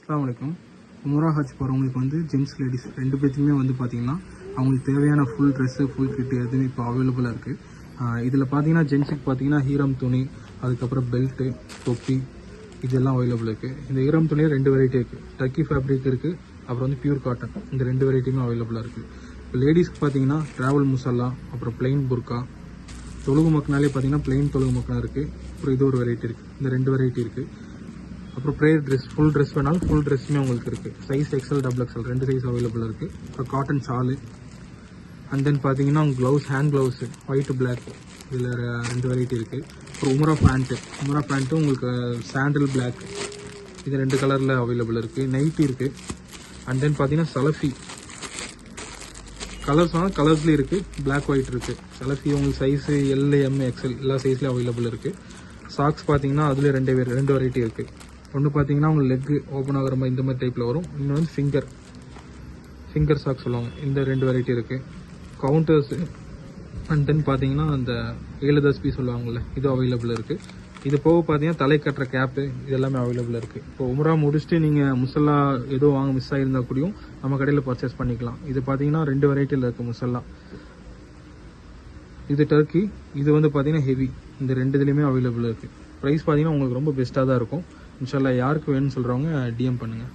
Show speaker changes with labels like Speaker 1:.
Speaker 1: அஸ்ஸலாமு அலைக்கும். உம்ரா ஹஜ் போகிறவங்களுக்கு வந்து ஜென்ஸ் லேடிஸ் ரெண்டு பேர்த்துக்குமே வந்து பார்த்திங்கன்னா அவங்களுக்கு தேவையான ஃபுல் ட்ரெஸ்ஸு ஃபுல் கிட்டு எதுவுமே இப்போ அவைலபிளாக இருக்குது. இதில் பார்த்தீங்கன்னா ஜென்ஸுக்கு பார்த்தீங்கன்னா ஹீரம் துணி, அதுக்கப்புறம் பெல்ட்டு, தொப்பி இதெல்லாம் அவைலபிள் இருக்குது. இந்த ஹீரம் துணியே ரெண்டு வெரைட்டி இருக்குது. டர்க்கி ஃபேப்ரிக் இருக்குது, அப்புறம் வந்து பியூர் காட்டன். இந்த ரெண்டு வெரைட்டியுமே அவைலபிளாக இருக்குது. இப்போ லேடிஸ்க்கு பார்த்தீங்கன்னா ட்ராவல் முசல்லா, அப்புறம் பிளெயின் புர்கா, தொழுகு மக்குனாலே பார்த்தீங்கன்னா பிளெயின் தொழுகு மக்கனா இருக்குது. அப்புறம் இது ஒரு வெரைட்டி இருக்குது. இந்த ரெண்டு வெரைட்டி இருக்குது. அப்புறம் ப்ரேயர் ட்ரெஸ், ஃபுல் ட்ரெஸ் வேணாலும் ஃபுல் ட்ரெஸ்ஸுமே உங்களுக்கு இருக்குது. சைஸ் எக்ஸல், டபுள் எக்ஸல் ரெண்டு சைஸ் அவைலபிள் இருக்குது. அப்புறம் காட்டன் ஷாலு, அண்ட் தென் பார்த்தீங்கன்னா gloves, hand gloves white black, இதில் ரெண்டு வெரைட்டி இருக்குது. அப்புறம் உம்ரா பேண்ட்டு உங்களுக்கு சாண்டில் பிளாக், இது ரெண்டு கலரில் அவைலபிள் இருக்குது. நைட்டி இருக்குது. அண்ட் தென் பார்த்தீங்கன்னா சலஃபி கலர்ஸ் ஆனால் கலர்ஸ்லேயும் இருக்குது, பிளாக் ஒயிட் இருக்குது. சலஃபி உங்களுக்கு சைஸு எல், எம், எக்ஸல் எல்லா சைஸ்லேயும் அவைலபிள் இருக்குது. சாக்ஸ் பார்த்தீங்கன்னா அதில் ரெண்டு வெரைட்டி இருக்குது. ஒன்று பார்த்தீங்கன்னா உங்களுக்கு லெக்கு ஓப்பன் ஆகிற மாதிரி இந்த மாதிரி டைப்பில் வரும். இன்னொன்று வந்து ஃபிங்கர் சாக்ஸ் சொல்லுவாங்க. இந்த ரெண்டு வெரைட்டி இருக்குது. கவுண்டர்ஸு அண்ட் தென் பார்த்தீங்கன்னா அந்த 7 சொல்லுவாங்கள்ல, இது அவைலபிள் இருக்குது. இது போக பார்த்தீங்கன்னா தலை கட்டுற கேப்பு, இது எல்லாமே அவைலபிள் இருக்குது. இப்போ உம்ரா முடிச்சுட்டு நீங்கள் முசல்லா ஏதோ வாங்க மிஸ் ஆகியிருந்தால் கூடயும் நம்ம கடையில் பர்ச்சேஸ் பண்ணிக்கலாம். இது பார்த்தீங்கன்னா ரெண்டு வெரைட்டியில் இருக்குது முசல்லா. இது டர்க்கி, இது வந்து பார்த்தீங்கன்னா ஹெவி. இந்த ரெண்டு இதுலேயுமே அவைலபிள் இருக்குது. ப்ரைஸ் பார்த்தீங்கன்னா உங்களுக்கு ரொம்ப பெஸ்ட்டாக தான் இருக்கும். இன்ஷால்லா யாருக்கு வேணும்னு சொல்கிறவங்க டிஎம் பண்ணுங்கள்.